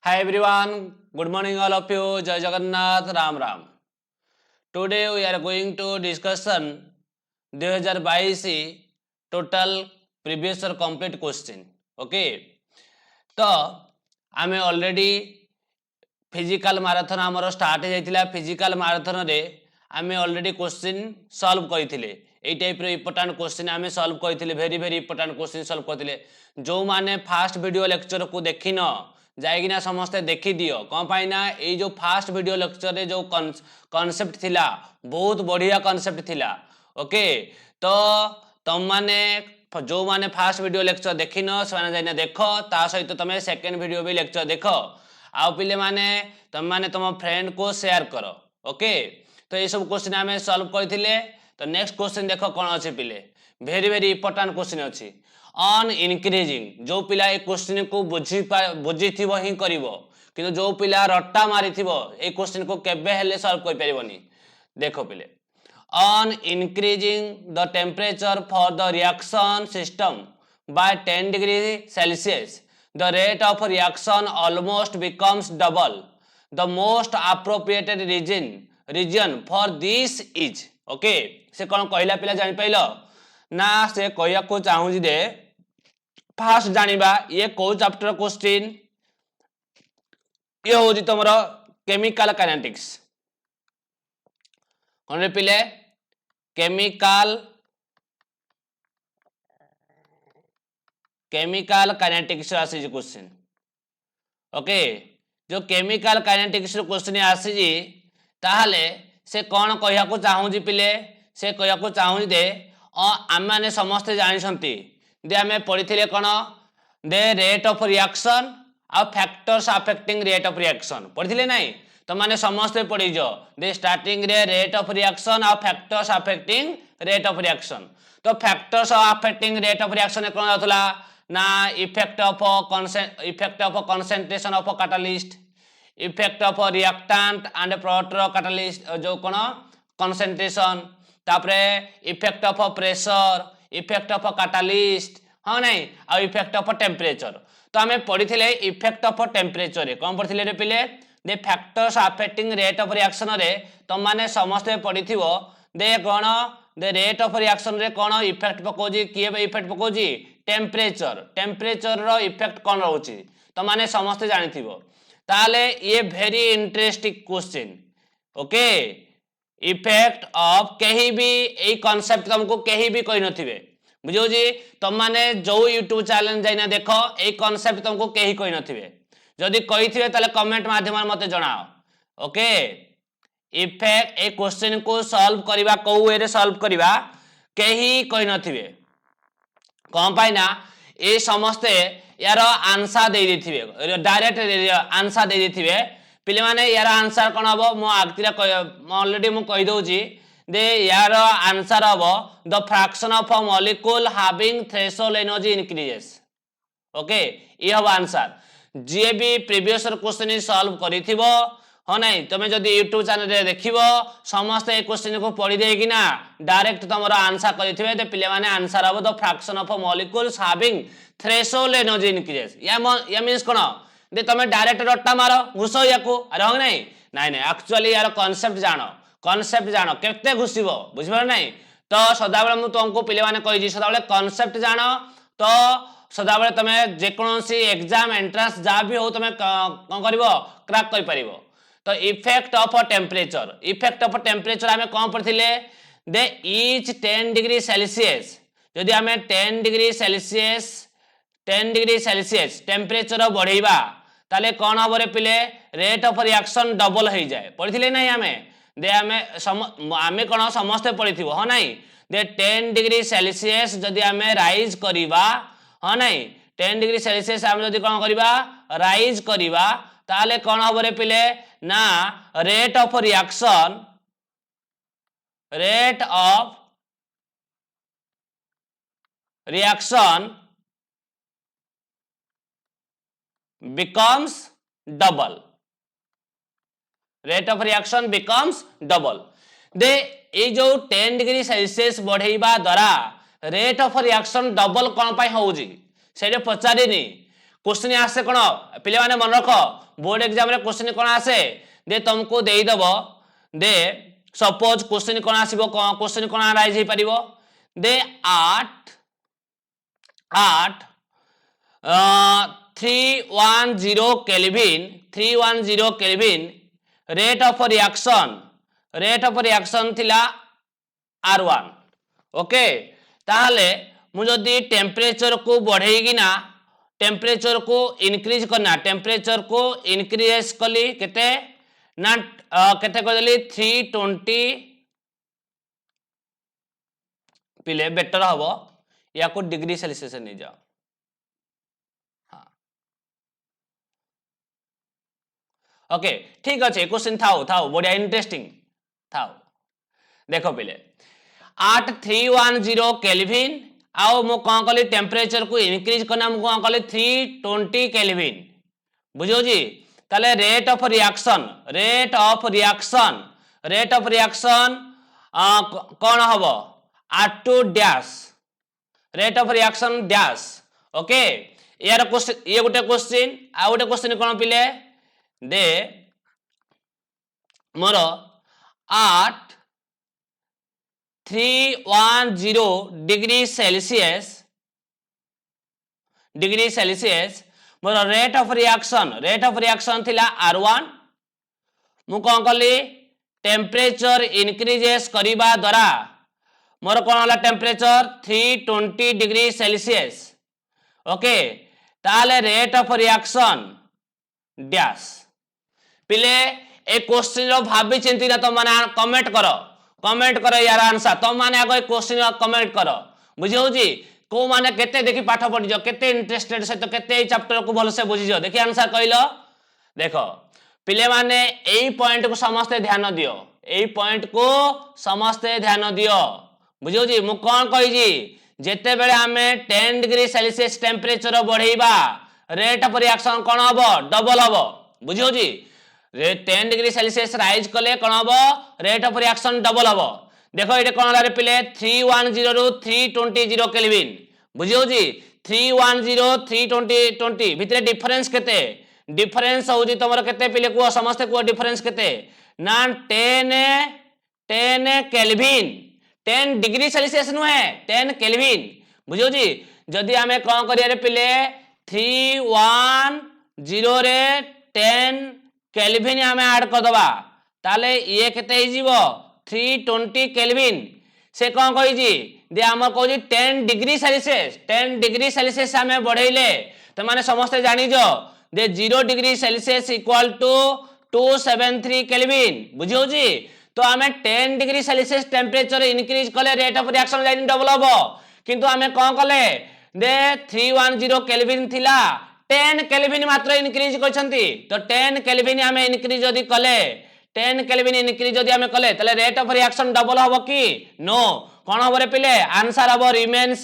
Hi everyone, good morning all of you. Jai Jagannath, Ram Ram. Today we are going to discussion 2022 total previous or complete question. Okay. तो आमे already physical marathon आमर start हो जाइतिला physical marathon रे आमे already question solve करथिले एई type रो important question आमे solve करथिले very very important question solve करथिले जो माने फास्ट वीडियो लेक्चर को देखिन जाइकिना समस्ते देखि दियो कौन पाई ना एई जो फास्ट वीडियो लेक्चर रे जो कांसेप्ट थिला बहुत बढ़िया कांसेप्ट थिला ओके तो तुम माने जो माने फास्ट वीडियो लेक्चर देखिन से जाइना देख ता सहित तुम सेकंड वीडियो भी लेक्चर देख आउ पिले माने तुम माने तुम फ्रेंड को शेयर करो ओके तो ये सब क्वेश्चन आम सॉल्व करथिले तो नेक्स्ट क्वेश्चन देख कौन अच्छे पिले वेरी वेरी इंपोर्टेंट क्वेश्चन अच्छी ऑन इनक्रीजिंग जो पिला ए क्वेश्चन को बुझी ही करिवो किंतु जो पिला रट्टा मारी ए क्वेश्चन को केबे हेले सॉल्व कर परिबनी देखो पिले on increasing the temperature for the reaction system by 10 degree Celsius the rate of reaction almost becomes double the most appropriate region for this is okay से कौन कहला पिला जानि पाइलो ना से कहया को चाहू जी दे फास्ट जानिबा ये को चैप्टर क्वेश्चन ये हो जी तमरो केमिकल काइनेटिक्स कौन रे पिले केमिकल काइनेटिक्स आसी जी क्वेश्चन ओके जो केमिकल काइनेटिक्स क्वेश्चन आसी जी ताहले से कौन कहया को चाहू जी पिले से कहया को चाहू दे आम माने समस्त जानिसंती दे आमे पढ़िथिले कोन दे रेट ऑफ रिएक्शन आ factors affecting rate of reaction पढ़िथिले नाही तो माने समस्त पढ़ी जो दे स्टार्टिंग रे रेट ऑफ रिएक्शन आ factors affecting rate of reaction तो factors affecting rate of reaction कोन होतला ना effect of concentration of catalyst effect of reactant and product catalyst जो कोन कंसंट्रेशन तापरे effect of pressure effect of catalyst हां नहीं आ इफेक्ट ऑफ टेम्परेचर तो हमें पढ़िथिले इफेक्ट ऑफ टेम्परेचर रे कोन पढ़िथिले रे पिले दे factors affecting rate of reaction रे तुम माने समस्त पढ़िथिबो दे कोन दे रेट ऑफ रिएक्शन रे कोन इफेक्ट पकोजी किए इफेक्ट पकोजी टेम्परेचर रो इफेक्ट कोन रहउची तुम माने समस्त जानिथिबो ताले ये very interesting question okay effect of कहीं भी ए कांसेप्ट तुमको कहीं भी कहि नथिबे बुझो जी तुम माने जो YouTube चैनल जाइना देखो ए कांसेप्ट तुमको कहीं कहि नथिबे जदि कहि थिबे ताले कमेंट माध्यम मते जणाओ ओके इफेक्ट ए क्वेश्चन को सॉल्व करिबा को वे रे सॉल्व करिबा कहीं कहि नथिबे कोन पाई ना ए समस्ते यार आंसर दे देथिबे डायरेक्ट आंसर दे देथिबे पिले माने यार आंसर कोन हबो मो आगतिरा ऑलरेडी मु कहि दोची दे यार आंसर हबो the fraction of a molecule having threshold energy increases okay ये हबो आंसर जे भी प्रीवियस क्वेश्चन सॉल्व करिथिबो हो नहीं तुमे जदी YouTube चैनल रे देखिबो समस्त ए क्वेश्चन को पढ़ी देगी ना डायरेक्ट तमरो आंसर करिथिबे ते पिले माने आंसर हबो the fraction of a molecules having threshold energy increases या मींस कोन दे तुमे डायरेक्ट रट्टा मारो घुसो याको अरे हो नहीं नहीं नहीं एक्चुअली यार कांसेप्ट जानो केते घुसिबो बुझिबो नहीं तो सदाबेले मु तुमको पिले माने कहि जी सदाबेले कांसेप्ट जानो तो सदाबेले तमे जे कोनोसी एग्जाम एंट्रेंस जा भी हो तमे कोन करबो क्रैक करि परिबो तो इफेक्ट ऑफ टेम्परेचर हमें कौन पढ़िले दे ईच 10 डिग्री सेल्सियस यदि हमें 10 डिग्री सेल्सियस टेम्परेचर बढ़ेबा ताले कौन हम रे पिले रेट ऑफ रिएक्शन डबल हो जाए पढ़िले नहीं हमें दे हमें कौन समस्त पढ़िथिबो हो नहीं दे 10 डिग्री सेल्सियस यदि हमें राइज करिबा हो नहीं 10 डिग्री सेल्सियस हम यदि कौन करिबा राइज करिबा ताले कौन हम रे पिले ना rate of reaction becomes double rate of reaction becomes double दे ए जो 10 डिग्री सेल्सियस बढ़ेबा द्वारा रेट ऑफ रिएक्शन डबल कोन पाई होउजी सेरे पचारिनी क्वेश्चन आसे कोन पिले माने मन रख बोर्ड एग्जाम रे क्वेश्चन कोन आसे दे तुमको देई दबो दे सपोज क्वेश्चन कोन आसीबो क्वेश्चन कोन राइज हे परिबो दे 8 310 केल्विन रेट ऑफ रिएक्शन थिला R1 ओके ताहले मु जदी टेम्परेचर को बढ़ेगी ना टेम्परेचर को इंक्रीज करना टेम्परेचर को इंक्रीज कली केते ना केते कहली 320 पिले बेटर हबो या को डिग्री सेल्सियस नहीं जाओ हाँ ओके ठीक अच्छे क्वेश्चन थाओ बढ़िया इंटरेस्टिंग थाओ देखो पिले 8310 केल्विन आओ मु कौन कली टेम्परेचर को इंक्रीज करना मु कौन कली 320 केल्विन बुझो जी ताले रेट ऑफ रिएक्शन कौन हबो R2 dash rate of reaction dash okay यार क्वेश्चन ये गोटे क्वेश्चन आ गोटे क्वेश्चन कोन पिले दे मोर 8310 degree Celsius more rate of reaction थिला R1 मु कोन कली टेम्परेचर इंक्रीजेस करिबा द्वारा मोर कोन होला टेम्परेचर 320 डिग्री सेल्सियस ओके ताले रेट ऑफ रिएक्शन डैश पिले ए क्वेश्चन रो भाबी चिंती ना तो माने कमेंट करो यार आंसर तो माने आगे क्वेश्चन कमेंट करो बुझियो जी को माने केते देखि पाठ पढि जो केते इंटरेस्टेड से तो केते चैप्टर को भल से बुझि जो देखि आंसर कहिलो देखो पिले माने एई पॉइंट को समस्त ध्यान दियो बुझियो जी मु कोन कहि जी जेते बेले हमें 10 डिग्री सेल्सियस टेम्परेचर बढ़ेबा रेट ऑफ रिएक्शन कोन हबो डबल हबो बुझियो जी 10 डिग्री सेल्सियस राइज कले कोन हबो रेट ऑफ रिएक्शन डबल हबो देखो एटे कोन हला रे पिले 310 रु 320 केल्विन बुझियो जी 310 320 भितरे डिफरेंस केते डिफरेंस होजी तमरो केते पिले को समस्त को डिफरेंस केते ना 10 केल्विन 10 डिग्री सेल्सियस नुहे 10 केल्विन बुझियो जी जदी हमें कोन करिया रे पिले 310 रे 10 केल्विन हमें ऐड कर दबा ताले ये केते ही जीवो 320 केल्विन से कोन कहि जी दे हमर को जी 10 डिग्री सेल्सियस हमें बढ़ेले त माने समस्त जानि जो दे 0 degree Celsius equal to 273 kelvin बुझियो जी तो हमें 10 डिग्री सेल्सियस टेम्परेचर इंक्रीज कले रेट ऑफ रिएक्शन जाइन डबल हबो किंतु हमें कोन कले दे 310 केल्विन थिला 10 केल्विन मात्र इंक्रीज करछंती तो 10 केल्विन हमें इंक्रीज जदी कले 10 केल्विन इंक्रीज जदी हमें कले तले रेट ऑफ रिएक्शन डबल हबो की नो कोन हबो रे पिले आंसर हबो रिमेन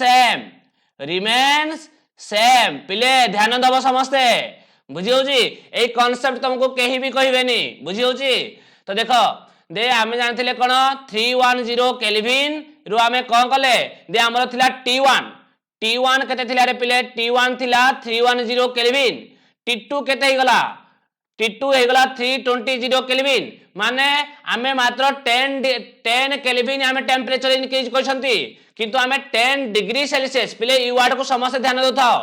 सेम पिले ध्यान दबो समस्ते बुझियो जी ए कांसेप्ट तुमको केही भी कहिबेनी बुझियो जी तो देखो दे आमे जानथिले कोन 310 केल्विन रु आमे कोन कले दे हमर थिला T1 केते थिला रे पिले T1 थिला 310 केल्विन T2 केते हे गला T2 हे गला 320 केल्विन माने आमे मात्र 10 केल्विन आमे टेम्परेचर इंक्रीज करछंती किंतु आमे 10 डिग्री सेल्सियस पिले ई वर्ड को समस्त ध्यान दथाओ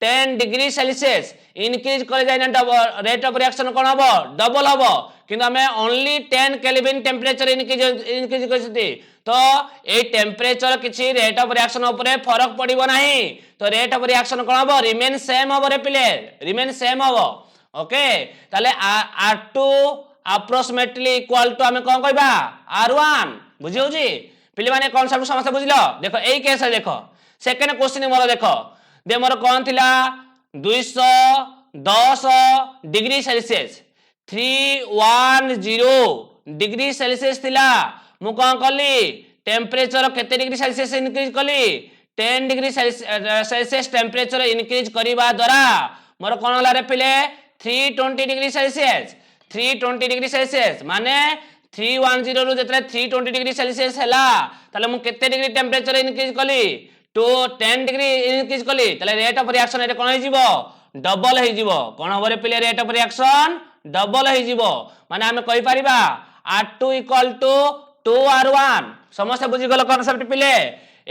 10 डिग्री सेल्सियस इंक्रीज करे जाय ना रेट ऑफ रिएक्शन कोन हबो डबल हबो किंतु हमें ओनली 10 केल्विन टेम्परेचर इंक्रीज करछती तो ए टेम्परेचर किछि रेट ऑफ रिएक्शन ऊपर फरक पड़िबो नाही तो रेट ऑफ रिएक्शन कोन हबो रिमेन सेम हबो रे पिले रिमेन सेम हबो ओके ताले R2 अप्रोक्सीमेटली इक्वल टू हमें कोन कहबा R1 बुझियो जी पिले माने कांसेप्ट समस्त बुझिलो देखो एई केस देखो सेकंड क्वेश्चन मोर देखो दे मोर कोन थिला 210 डिग्री सेल्सियस 310 डिग्री सेल्सियस थिला मु कोन कली टेम्परेचर केते डिग्री सेल्सियस इंक्रीज कली 10 डिग्री सेल्सियस टेम्परेचर इंक्रीज करिबा द्वारा मोर कोन होला रे पिले 320 डिग्री सेल्सियस माने 310 रु जतरे 320 डिग्री सेल्सियस हैला ताले मु केते डिग्री टेम्परेचर इंक्रीज कली तो 10 डिग्री इंक्रीज कली ताले रेट ऑफ रिएक्शन एटे कोन हो जीवो डबल हो जीवो कोन हबरे पिले रेट ऑफ रिएक्शन डबल हो जीवो माने हमें कहि परिबा R2 इक्वल टू 2R1 समस्त बुझी गलो कांसेप्ट पिले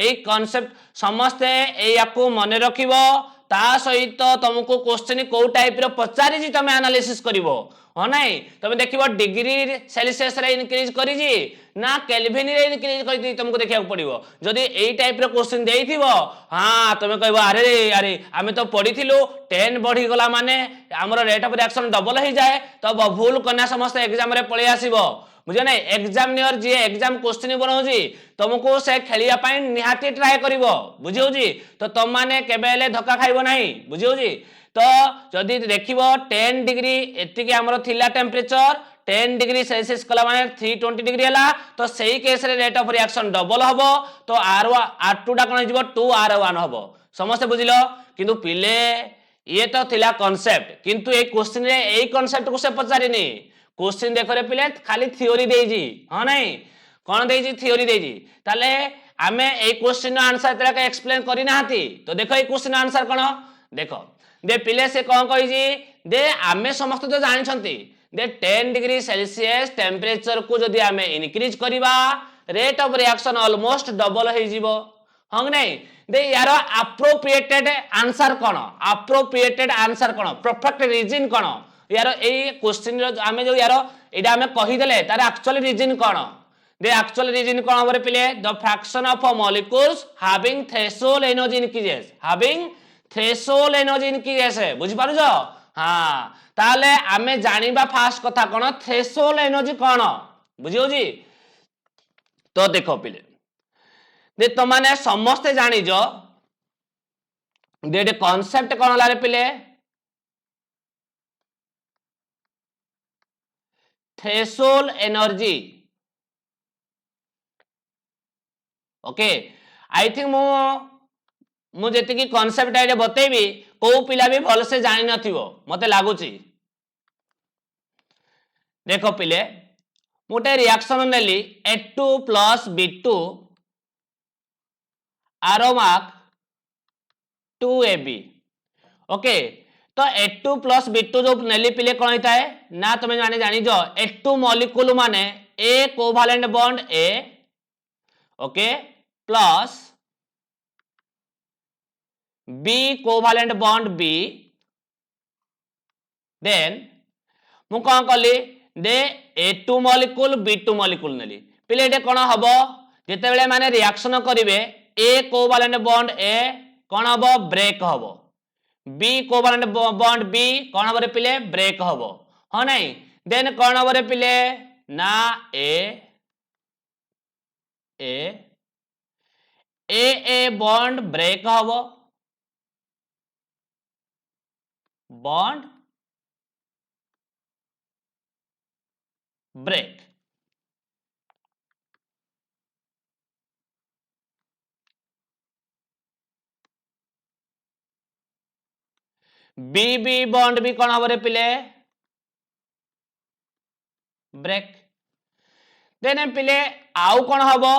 एई कांसेप्ट समस्त एयाकू मने रखिबो ता सहित तुमको क्वेश्चन को टाइप रो पचारि जी तमे एनालिसिस करिवो हो नाही तमे देखिबो डिग्री सेल्सियस रे इंक्रीज करी जी ना केल्विन रे इंक्रीज करी तुमको देखिया पड़िबो जदी एई टाइप रो क्वेश्चन देइथिबो हां तमे कहबो अरे अरे आमे तो पढिथिलु 10 बढ़ी गला माने हमर रेट ऑफ रिएक्शन डबल हो जाए तो भूल कन्या समस्त एग्जाम रे पळे आसीबो बुझे ना एग्जामिनर जी एग्जाम क्वेश्चन बनाउजी तुमको से खेलिया पाई निहाती ट्राई करिवो बुझियो जी तो तुम माने केबेले धक्का खाइबो नाही बुझियो जी तो जदी देखिबो 10 डिग्री एतिकी हमर थिला टेंपरेचर 10 डिग्री सेल्सियस कला माने 320 डिग्री हला तो सही केस रे रेट ऑफ रिएक्शन डबल हबो तो R2 डा कोन हिजबो 2R1 हबो समस्त बुझिलो किंतु पिले ये तो थिला कांसेप्ट किंतु ए क्वेश्चन रे एई कांसेप्ट को से पचारिनी क्वेश्चन देखो रे पिले खाली थ्योरी देजी हां नहीं कोन देजी थ्योरी देजी ताले आमे ए क्वेश्चन रो आंसर तक एक्सप्लेन करि नाहती तो देखो ए क्वेश्चन आंसर कोन देखो दे पिले से कोन कहि जी दे आमे समस्त तो जानि छंती दे 10 डिग्री सेल्सियस टेंपरेचर को जदी आमे इंक्रीज करिबा rate of reaction almost double हो जीवो हां नहीं दे यार अप्रोप्रिएटेड आंसर कोन अप्रोप्रिएटेड आंसर कोन परफेक्ट रीजन कोन यार ए क्वेश्चन रो आमे जो यार एडा आमे कहि देले तार एक्चुअली रीजन कोन दे एक्चुअल रीजन कोन हमरे पिले the fraction of molecules having threshold energy increases having threshold energy increases बुझि पारु जो हां ताले आमे जानिबा फास्ट कथा कोन थ्रेशोल्ड एनर्जी कोन बुझियो जी तो देखो पिले दे तो माने समस्त जानि जो दे कांसेप्ट कोन लारे पिले threshold energy okay I think मु जेति की कांसेप्ट आइडिया बतेबी को पिला भी भल से जानि नथिवो मते लागुची देखो पिले मोटे रिएक्शन नेली A2 + B2 आरो मार्क 2AB ओके तो A2 + B2 जो नेली पिले कोन होता है ना तुम माने जानि जो A2 मॉलिक्यूल माने A covalent bond A okay plus B covalent bond B then मु कोन कली दे A2 मॉलिक्यूल B2 मॉलिक्यूल नेली पिले एटे कोन हबो जेते बेले माने रिएक्शन करिवे A कोवैलेंट बॉन्ड A कोन हबो ब्रेक हबो B कोवैलेंट बॉन्ड B कोन हबो रे पिले ब्रेक हबो हो नहीं देन कोन हबो रे पिले ना A बॉन्ड ब्रेक हबो बॉन्ड ब्रेक B बॉन्ड भी कोन हबो रे पिले ब्रेक देन पिले आउ कोन हबो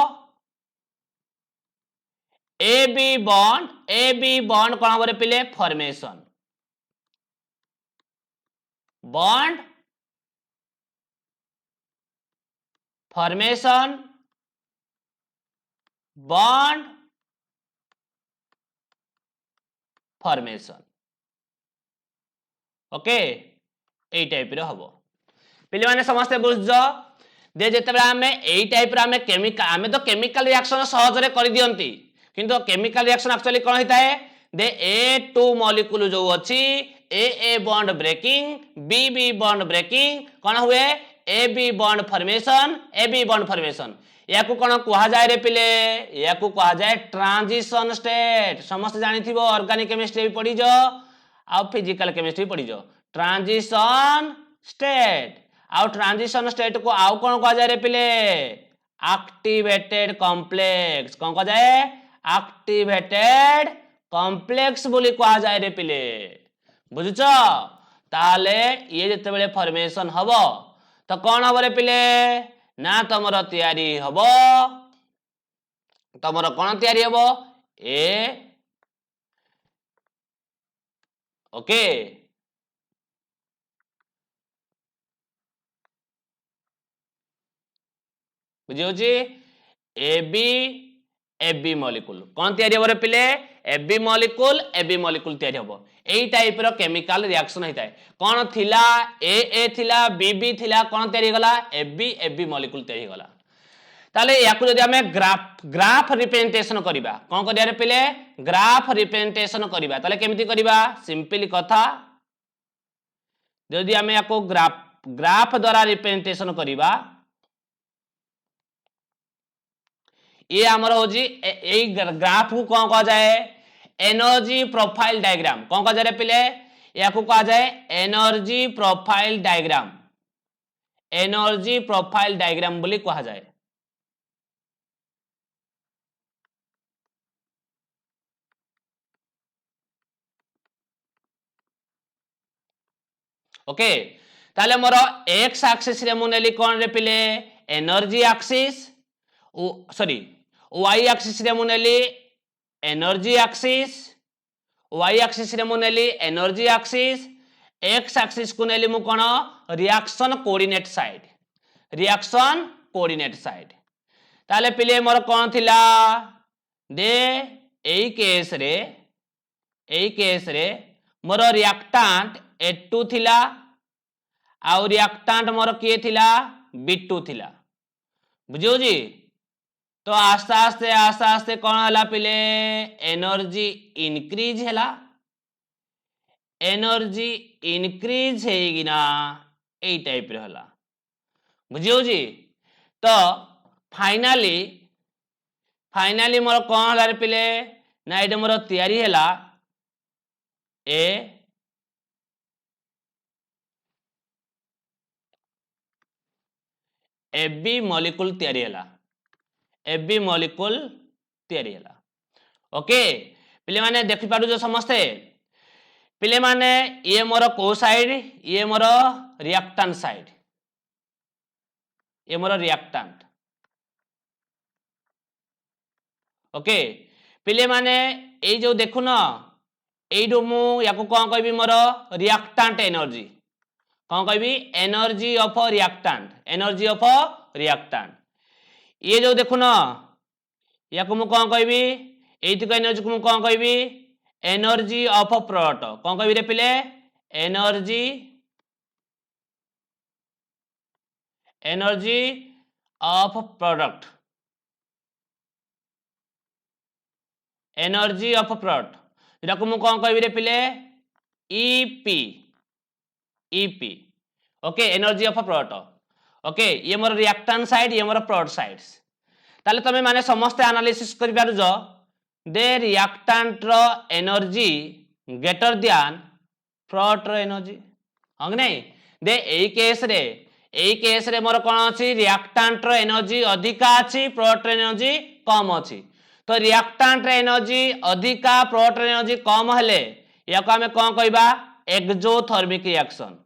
AB बॉन्ड कोन हबो रे पिले formation bond formation bond formation okay ए टाइप रो हबो पिले माने समस्त बुझजो दे जेते बेला हमें ए टाइप रो हमें केमिकल हमें तो केमिकल रिएक्शन सहज रे कर दियंती किंतु केमिकल रिएक्शन एक्चुअली कोन होता है दे A2 मॉलिक्यूल जो अछि A bond breaking B bond breaking कोन हुए AB बॉन्ड फॉर्मेशन याकू कोन कुहा जाय रे पिले याकू कुहा जाय ट्रांजिशन स्टेट समस्त जानि थिबो ऑर्गेनिक केमिस्ट्री भी पढी जो आ फिजिकल केमिस्ट्री पढी जो ट्रांजिशन स्टेट आ ट्रांजिशन स्टेट को आउ कोन कुहा जाय रे पिले एक्टिवेटेड कॉम्प्लेक्स कोन कुहा जाय एक्टिवेटेड कॉम्प्लेक्स बोली कुहा जाय रे पिले बुझुचो ताले ये जते बेले फॉर्मेशन हबो तो कोन हबो रे पिले ना तमरो तयारी हबो तमरो कोन तयारी हबो ओके बुझी এবি এবি মলিকুল কোন তৈরি হব রে পিলে এবি মলিকুল তৈরি হব এই টাইপ র কেমিকাল রিঅ্যাকশন হইতায় কোন থিলা এ থিলা বি থিলা কোন তৈরি গলা এবি মলিকুল তৈরি গলা তাহলে ইয়াকু যদি আমি গ্রাফ রিপ্রেজেন্টেশন করিবা কোন করিয়া রে পিলে গ্রাফ রিপ্রেজেন্টেশন করিবা তাহলে কেমিতি করিবা সিম্পলি কথা যদি আমি ইয়াকু গ্রাফ দ্বারা রিপ্रेजेंटेशन करिबा ये हमर होजी एई ग्राफ को कौन कहा जाए एनर्जी प्रोफाइल डायग्राम कौन कहा जाए पिले या को कहा जाए एनर्जी प्रोफाइल डायग्राम बोली कहा जाए ओके ताले मोर एक्स एक्सिस रे मुनेली कोन रे पिले energy axis sorry Y axis रे मुनेली एनर्जी एक्सिस वाई एक्सिस रे मुनेली एनर्जी एक्सिस एक्स एक्सिस को नेली मु कोन रिएक्शन कोऑर्डिनेट साइड ताले पिले मोर कोन थिला दे एई केस रे मोर रिएक्टेंट A2 थिला आउ रिएक्टेंट मोर किए थिला B2 थिला बुझियो जी तो आस्ते आस्ते कौन हला पिले एनर्जी इनक्रीज हेगिना ए टाइप रे हला बुझियो जी तो फाइनली मोर कौन हला रे पिले ना एडे मोर तयारी हला এবি मॉलिक्यूल तयारी हला ओके पिले माने देखि पारु जो समस्ते पिले माने ये मोर को साइड ये मोर रिएक्टेंट साइड ये मोर रिएक्टेंट ओके पिले माने ए जो देखु न ए दो मु याको कोन कहबी मोर रिएक्टेंट एनर्जी कौन कहबी एनर्जी ऑफ रिएक्टेंट ये जो देखु न या को मु कौन कहबी एइतिक एनर्जी को मु कौन कहबी एनर्जी ऑफ प्रोडक्ट कौन कहबी रे पिले एनर्जी ऑफ प्रोडक्ट जेटा को मु कौन कहबी रे पिले EP okay energy of product okay ये मोर रिएक्टेंट साइड ये मोर प्रोडक्ट साइड्स ताले तमे माने समस्त एनालिसिस करि पारुजो दे रिएक्टेंट रो एनर्जी ग्रेटर दैन प्रोडक्ट रो एनर्जी हंग नहीं दे एई केस रे मोर कोन अछि रिएक्टेंट रो एनर्जी अधिका अछि प्रोडक्ट रो एनर्जी कम अछि तो रिएक्टेंट रो एनर्जी अधिका प्रोडक्ट रो एनर्जी कम हेले याको हमें कोन कहबा एक्सोथर्मिक रिएक्शन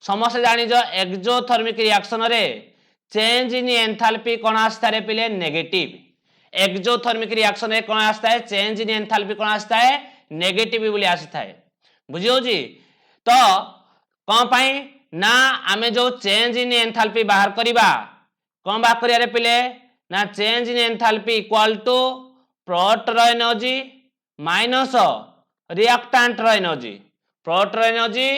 समस्त जानी जो एक्सोथर्मिक रिएक्शन रे चेंज इन एंथैल्पी कोन आस्ता रे पिले नेगेटिव एक्सोथर्मिक रिएक्शन रे कोन आस्ता है चेंज इन एंथैल्पी कोन आस्ता है नेगेटिव बोली आस्ता है बुझियो जी तो कोन पई ना आमे जो चेंज इन एंथैल्पी बाहर करिबा कोन बाहर करिया रे पिले ना change in enthalpy equal to product रो एनर्जी माइनस रिएक्टेंट रो एनर्जी प्रोडक्ट रो एनर्जी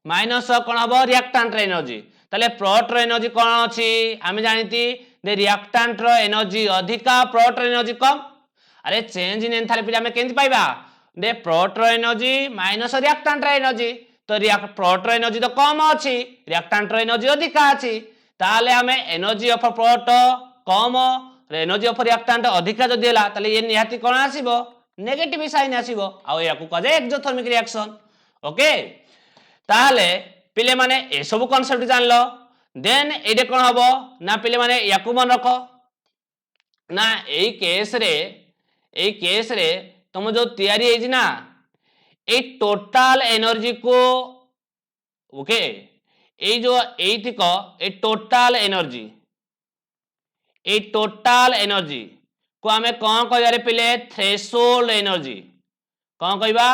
माइनस कोन हबो रिएक्टेंट रो एनर्जी तले प्रोडक्ट रो एनर्जी कोन अछि हम जानिती दे रिएक्टेंट रो एनर्जी अधिका प्रोडक्ट रो एनर्जी कम अरे चेंज इन एंथैल्पी हम केंति पाइबा दे प्रोडक्ट रो एनर्जी माइनस रिएक्टेंट रो एनर्जी तो प्रोडक्ट रो एनर्जी तो कम अछि रिएक्टेंट रो एनर्जी अधिका अछि ताले हमें energy of product come energy of reactant अधिका जदि हला ताले ये निहाती कोन आसीबो नेगेटिव साइन आसीबो आ याकू कह जाय एक्सोथर्मिक रिएक्शन ओके ताले पिले माने ए सब कांसेप्ट जानलो देन एडे कोन हबो ना पिले माने याकू मन रखो ना एई केस रे तुम जो तयारी है ना ए टोटल एनर्जी को ओके ए जो एथिक ए टोटल एनर्जी को आमे कौन कहबारे पिले थ्रेशोल्ड एनर्जी कौन कहबा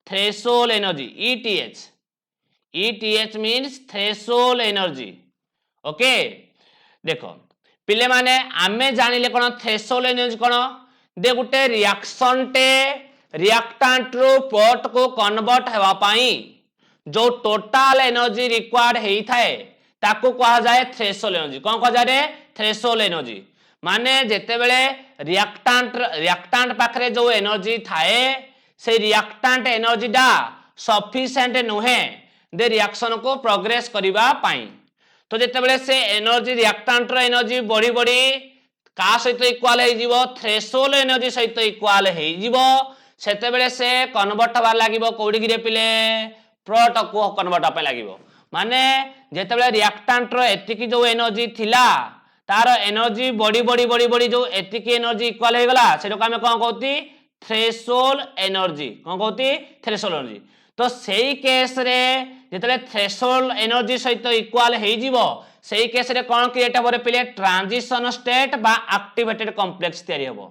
threshold energy ETH means threshold energy okay देखो पिले माने आमे जानिले कोन थ्रेशोल्ड एनर्जी कोन दे गुटे रिएक्शन टे रिएक्टेंट रो प्रोडक्ट को कन्वर्ट हेवा पाई जो टोटल एनर्जी रिक्वायर्ड हेई थाए ताको कहा जाए थ्रेशोल्ड एनर्जी कौन कहा जाए थ्रेशोल्ड एनर्जी माने जेते बेले रिएक्टेंट पाखरे जो एनर्जी थाए से रिएक्टेंट एनर्जी डा सफिशिएंट नुहे दे रिएक्शन को प्रोग्रेस करिबा पाई तो जेते बेले से एनर्जी रिएक्टेंट रो एनर्जी बड़ी बड़ी का सहित इक्वल हे जीवो थ्रेशोल्ड एनर्जी सहित इक्वल हे जीवो सेते बेले से कन्वर्ट हबार लागिवो कोडी गिरे पिले प्रोडक्ट को कन्वर्ट पे लागिवो माने जेते बेले रिएक्टेंट रो एतिकी जो एनर्जी थिला तार एनर्जी बड़ी बड़ी बड़ी बड़ी जो एतिकी एनर्जी इक्वल हे गला सेटा को हम कोन कहती थ्रेशोल्ड एनर्जी कोन कहती थ्रेशोल्ड एनर्जी तो सेही केस रे जेते थ्रेशोल्ड एनर्जी सहित इक्वल हे जीवो सेही केस रे कोन क्रिएट हबो रे पिले ट्रांजिशन स्टेट बा एक्टिवेटेड कॉम्प्लेक्स तयारी हबो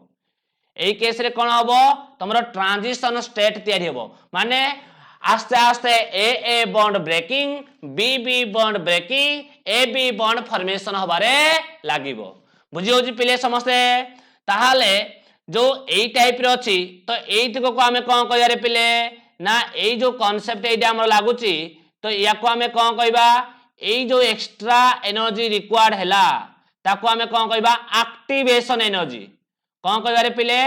एही केस रे कोन हबो तमरो ट्रांजिशन स्टेट तयारी हबो माने आस्ते आस्ते A bond breaking B bond breaking A bond formation हबारे लागिवो बुझी होजी पिले समस्ते ताहाले जो एई टाइप रे अछि तो एइतिको को हमें कोन कहया रे पिले ना एई जो कांसेप्ट एइडा हमर लागुची तो या को हमें कोन कहबा एई जो एक्स्ट्रा एनर्जी रिक्वायर्ड हैला ताको हमें कोन कहबा एक्टिवेशन एनर्जी कोन कहबा रे पिले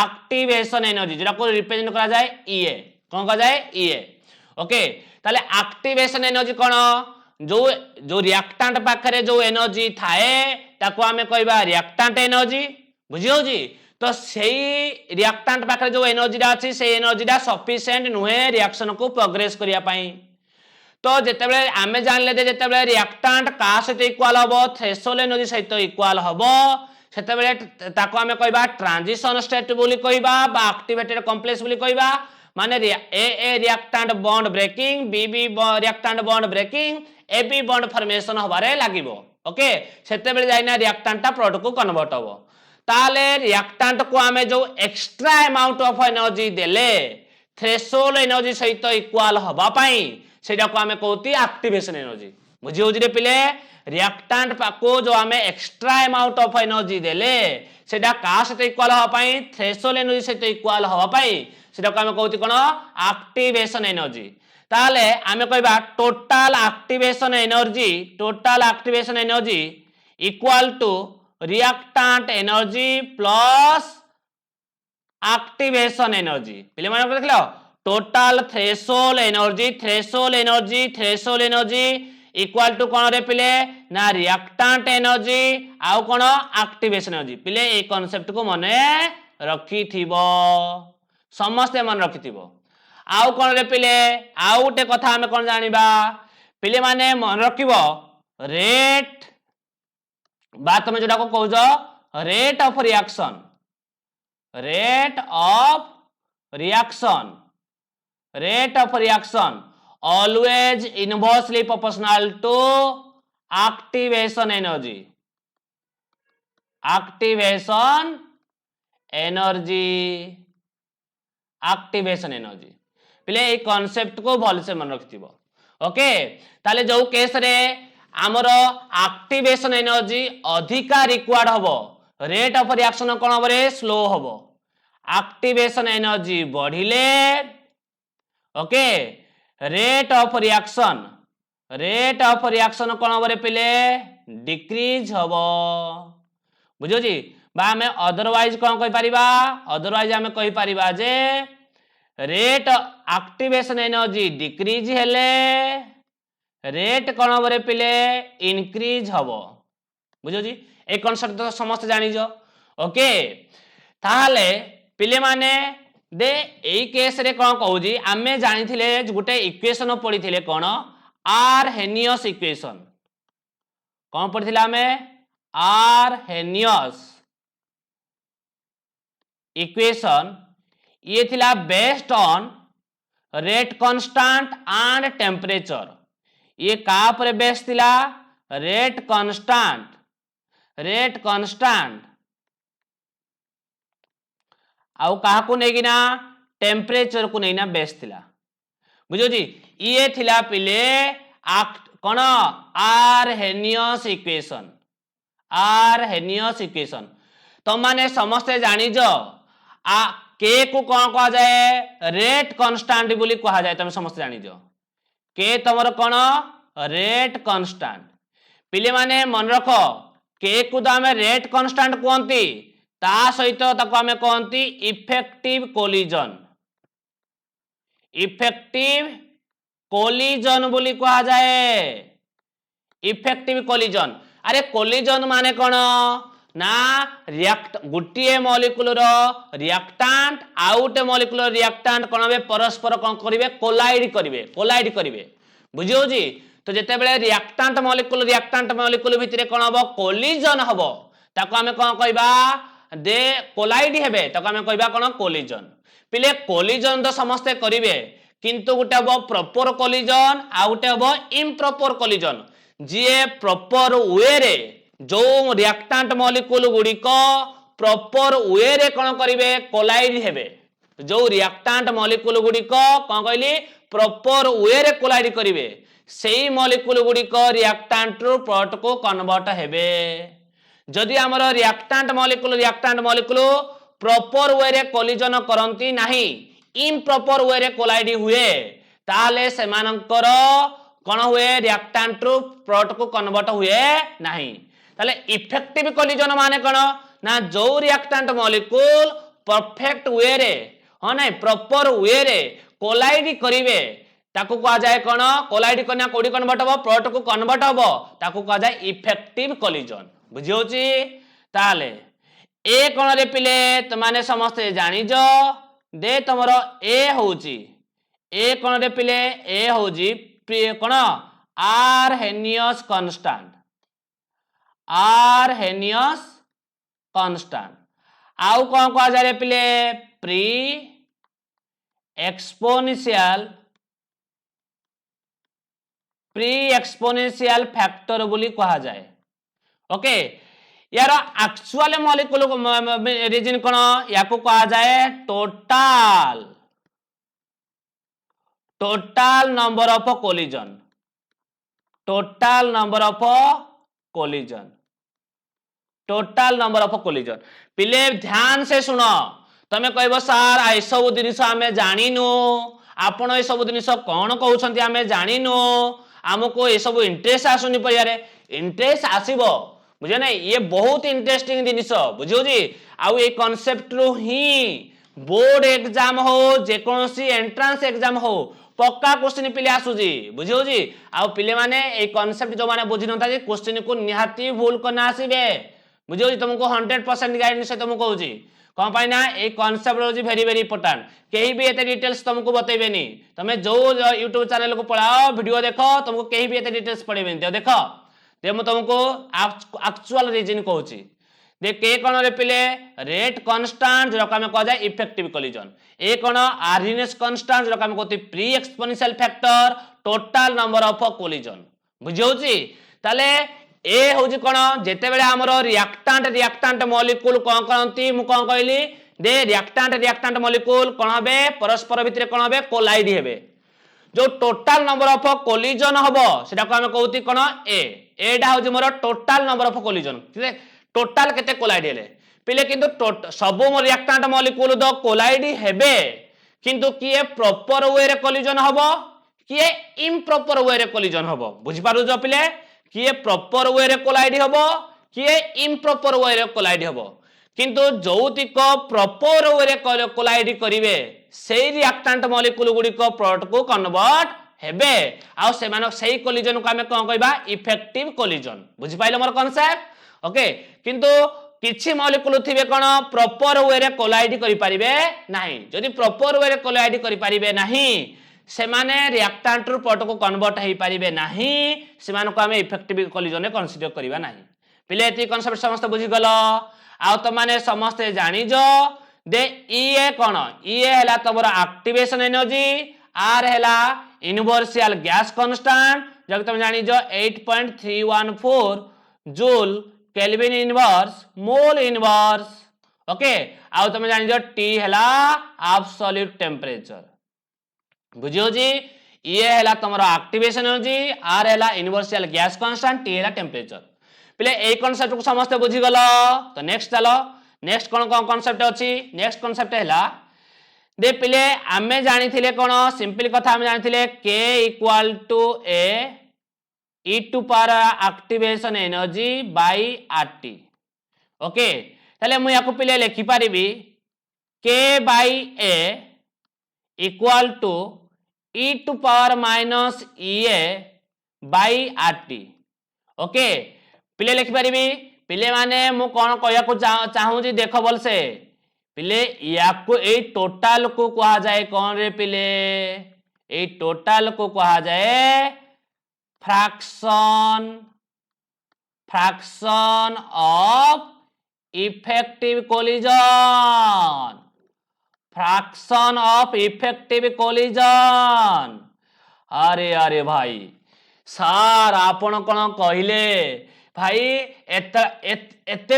एक्टिवेशन एनर्जी जेटा को रिप्रेजेंट करा जाय ईए कौन कहा जाए ये ओके ताले एक्टिवेशन एनर्जी कौन जो रिएक्टेंट पाखरे जो एनर्जी थाए ताको हमें कहबा रिएक्टेंट एनर्जी बुझी होजी तो सेही रिएक्टेंट पाखरे जो एनर्जी दा अछि से एनर्जी दा सफिशिएंट नुहे रिएक्शन को प्रोग्रेस करिया पई तो जेते बेले आमे जानले जे जेते बेले रिएक्टेंट का सहित इक्वल हबो थ्रेशोल्ड एनर्जी सहित इक्वल हबो सेते बेले ताको हमें कहबा ट्रांजिशन स्टेट बोली कहबा बा एक्टिवेटेड कॉम्प्लेक्स बोली कहबा माने A reactant bond breaking B reactant bond breaking A bond formation हबारे लागिवो ओके सेते बेले जाइना रिएक्टेंट प्रोडक्ट को कन्वर्ट हबो ताले रिएक्टेंट को हमें जो एक्स्ट्रा अमाउंट ऑफ एनर्जी देले थ्रेशोल्ड एनर्जी सहित इक्वल हबा पई सेटा को हमें कहती एक्टिवेशन एनर्जी बुझी होजी रे पिले रिएक्टेंट को जो हमें एक्स्ट्रा अमाउंट ऑफ एनर्जी देले सेटा का सहित इक्वल हबा पई थ्रेशोल्ड एनर्जी सहित इक्वल हबा पई सेटा को हमें कहती कोन एक्टिवेशन एनर्जी ताले हमें कहबा total activation energy equal to reactant energy plus activation energy पिले माने देखलो total threshold energy equal to कोन रे पिले ना रिएक्टेंट एनर्जी आउ कोन एक्टिवेशन एनर्जी पिले ए कांसेप्ट को माने रखी थिबो समस्त मन रखिथिबो आउ कोन रे पिले आउ गोटे कथा हमें कोन जानिबा पिले माने मन रखिबो रेट बा तुम जोटा को कहजो rate of reaction always inversely proportional to activation energy पिले ए कांसेप्ट को भल से मन रखिथिबो ओके ताले जो केस रे हमर एक्टिवेशन एनर्जी अधिका रिक्वायर्ड हबो रेट ऑफ रिएक्शन कोन हबो रे स्लो हबो एक्टिवेशन एनर्जी बढ़िले ओके रेट ऑफ रिएक्शन कोन हबो रे पिले डिक्रीज हबो बुझो जी बा हमें अदरवाइज कोन कहि परिबा अदरवाइज हमें कहि परिबा जे रेट एक्टिवेशन एनर्जी डिक्रीज हेले रेट कोन हबो रे पिले इंक्रीज हबो बुझो जी ए कांसेप्ट तो समस्त जानि जो ओके ताहाले पिले माने दे एई केस रे कोन कहू जी आमे जानि थिले गुटे इक्वेशन पढी थिले कोन आरहेनियस इक्वेशन कोन पढी थिले आमे आरहेनियस इक्वेशन ये थिला based on rate constant and temperature ये का पर बेस थिला रेट कांस्टेंट आउ काहाकू नेगिना टेम्परेचर को नेगिना बेस थिला बुझो जी ये थिला पिले कौन आरहेनियस इक्वेशन तुम माने समस्ते जानिज के को कौन कहा जाए रेट कांस्टेंट बोली कहा जाए तुम समस्ते जानिज के तुमर कौन रेट कांस्टेंट पिले माने मन रख के को तो आम रेट कांस्टेंट कहती ता सहित ताको आम कहती इफेक्टिव कोलिजन बोली कहा जाए इफेक्टिव कोलिजन अरे कोलिजन माने कौन ना गोटे मॉलिक्यूल रिएक्टेंट आउ गोटे मॉलिक्यूल रिएक्टेंट कौन हे परस्पर कौन करेंगे कोलाइड करेंगे बुझियो जी तो जिते बड़े रिएक्टेंट मॉलिक्यूल भितर कौन हम कोलिजन हम ताको आम कौन कहबा दे कोलाइड हेबे ताको आम कहबा कौन कोलिजन पिले कोलिजन तो समस्ते करेंगे किंतु गोटे हम प्रॉपर कोलिजन आ गोटे हम इम्प्रॉपर कोलिजन जी प्रॉपर वे रे जो रिएक्टेंट मॉलिक्यूल गुड़िक प्रॉपर वे रे कौन करेंगे कोलाइड हेबे जो रिएक्टेंट मॉलिक्यूल गुड़िक कौन कहली प्रॉपर वे रे कोलाइड करेंगे सेही मॉलिक्यूल गुड़िक रिएक्टेंट रु प्रोडक्ट को कन्वर्ट हेबे जदि आमर रिएक्टेंट मॉलिक्यूल प्रॉपर वे रे कोलिजन करंती नाही इम्प्रॉपर वे रे कोलाइड हुए ताले सेमानंकर कौन हुए रिएक्टेंट रु प्रोडक्ट को कन्वर्ट हुए नाही ताले इफेक्टिव कोलिजन माने कौन ना जो रिएक्टेंट मॉलिक्यूल परफेक्ट वे रे हाँ ना प्रॉपर वे रे कोलाइड करिवे ताकू कहा जाए कौन कोलाइड करना कोडी कन्वर्ट हो प्रोडक्ट को कन्वर्ट हो ताकू कहा जाए इफेक्टिव कोलिजन बुझियोची ताले ए कौन रे पिले तमाने समस्ते जानिज दे तमर ए होची ए कौन रे पिले ए होची कौन आरहेनियस कांस्टेंट आउ कौन कहा जाए रे पिले प्री एक्सपोनेंशियल फैक्टर बोली कहा जाए ओके यार एक्चुअल मॉलिक्यूल रीजन कौन या को कहा जाए टोटल नंबर ऑफ कोलिजन पिले ध्यान से सुनो तमे कहबो सार आई सब जिनिस आमे जानिनु आपण ए सब जिनिस कौन कहउछंती आमे जानिनु हमको ए सब इंटरेस्ट आसुनी परियारे इंटरेस्ट आसीबो बुझे ना ये बहुत इंटरेस्टिंग जिनिस बुझियो जी आउ ए कांसेप्ट रु ही बोर्ड एग्जाम हो जेकोसी एंट्रेंस एग्जाम हो पक्का क्वेश्चन पिले आसुजी बुझियो जी आउ पिले माने ए कांसेप्ट जो माने बुझि नथा जे क्वेश्चन को निहाती भूल करना आसीबे बुझियो जी तुमको 100% गाइडेंस से तुमको कहउजी कौन पाई ना ए कांसेप्ट रोजी वेरी वेरी इंपोर्टेंट कहीं भी एते डिटेल्स तुमको बतेबेनी तमे जो YouTube चैनल को पढ़ाओ वीडियो देखो तुमको कहीं भी एते डिटेल्स पढ़ेबेनी देखो दे मु तुमको एक्चुअल रीजन कहूची दे के कौन रे पिले रेट कांस्टेंट जो हम कह जाए इफेक्टिव कोलिजन ए कौन आरहेनियस कांस्टेंट जो हम कहते pre exponential factor total number of collision बुझियोची ताले ए होजी कौन जेते बेले हमरो रिएक्टेंट मॉलिक्यूल कौन करंती मु कौन कहली दे रिएक्टेंट मॉलिक्यूल कौन हबे परस्पर भितर कौन हबे कोलाइड हेबे जो टोटल नंबर ऑफ कोलिजन हबो सेटा को हम कहउती कौन एडा होजी मोर total number of collision total केते कोलाइड हेले पिले किंतु सब रिएक्टेंट मॉलिक्यूल दो कोलाइड हेबे किंतु किए प्रॉपर वे रे कोलिजन हबो किए इम्प्रॉपर वे रे कोलिजन हबो बुझि पारु जो पिले किए प्रॉपर वे रे कोलाइड हबो किए इम्प्रॉपर वे रे कोलाइड हबो किंतु जौतिक प्रॉपर वे रे कोलाइड करिवे सेही रिएक्टेंट मॉलिक्यूल गुडी को प्रोडक्ट को कन्वर्ट हेबे आ से मानो सेही कोलिजन को हमें कोन कहबा इफेक्टिव कोलिजन बुझि पाइलो मोर कांसेप्ट ओके किंतु किछि मॉलिक्यूल थिबे कोन प्रॉपर वे रे कोलाइड करि परिबे नाही जदि प्रॉपर वे रे कोलाइड करि परिबे नाही से माने रिएक्टेंट रु प्रोडक्ट को कन्वर्ट हेई परिबे नाही से मानो को हमें इफेक्टिव कोलिजन कंसीडर करिबा नाही पिले एती कांसेप्ट समस्त बुझि गलो आ तो माने समस्त जानि जो दे ई कोन ई हैला तमरो एक्टिवेशन एनर्जी आर हैला यूनिवर्सल गैस कांस्टेंट जब तुम जानि जो 8.314 joule kelvin inverse mole inverse okay आउ तुम जान जो टी हैला एब्सोल्यूट टेम्परेचर बुझी होजी ये हैला तुमरो एक्टिवेशन एनर्जी आर हैला यूनिवर्सल गैस कांस्टेंट टी हैला टेम्परेचर पिले ए कांसेप्ट को समस्त बुझी गलो तो नेक्स्ट चलो नेक्स्ट कोन कोन कांसेप्ट अछि नेक्स्ट कांसेप्ट हैला दे पिले आमे जानि थिले कोन सिंपल कथा आमे जानि थिले k equal to a e to power activation energy by rt okay ताले मु याको पिले लिखि पारिबी k by a equal to e to power minus ea by rt okay पिले लिखि पारिबी पिले माने मु कोन कहया को चाहू जी देखो बोल से पिले याको ए टोटल को कहा जाए कौन रे पिले ए टोटल को कहा जाए fraction fraction of effective collision fraction of effective collision अरे अरे भाई सार आपण कोन कहिले भाई एते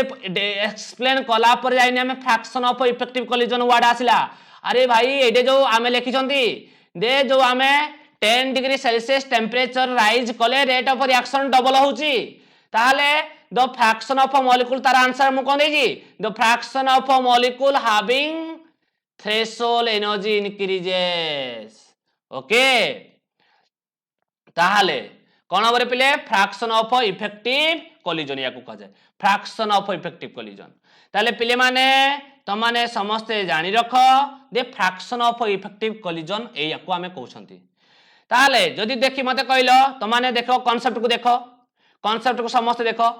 एक्सप्लेन कला पर जाइने हमें fraction of effective collision word आसिला अरे भाई एडे जो आमे लिखि छंती दे जो आमे 10 डिग्री सेल्सियस टेम्परेचर राइज कले रेट ऑफ रिएक्शन डबल होची ताले the fraction of a molecule तार आंसर मु कोन देजी the fraction of a molecule having threshold energy increases okay ताले कौन हम पिले फ्रैक्शन ऑफ इफेक्टिव कोलिजन या कहा जाए फ्रैक्शन ऑफ इफेक्टिव कोलिजन ताले पिले माने तुम माने समस्ते जानी रख दे फ्रैक्शन ऑफ इफेक्टिव कोलिजन ए याको हमें कहउछंती ताले जदी देखि मते कहलो तुम माने देखो कांसेप्ट को समस्त देखो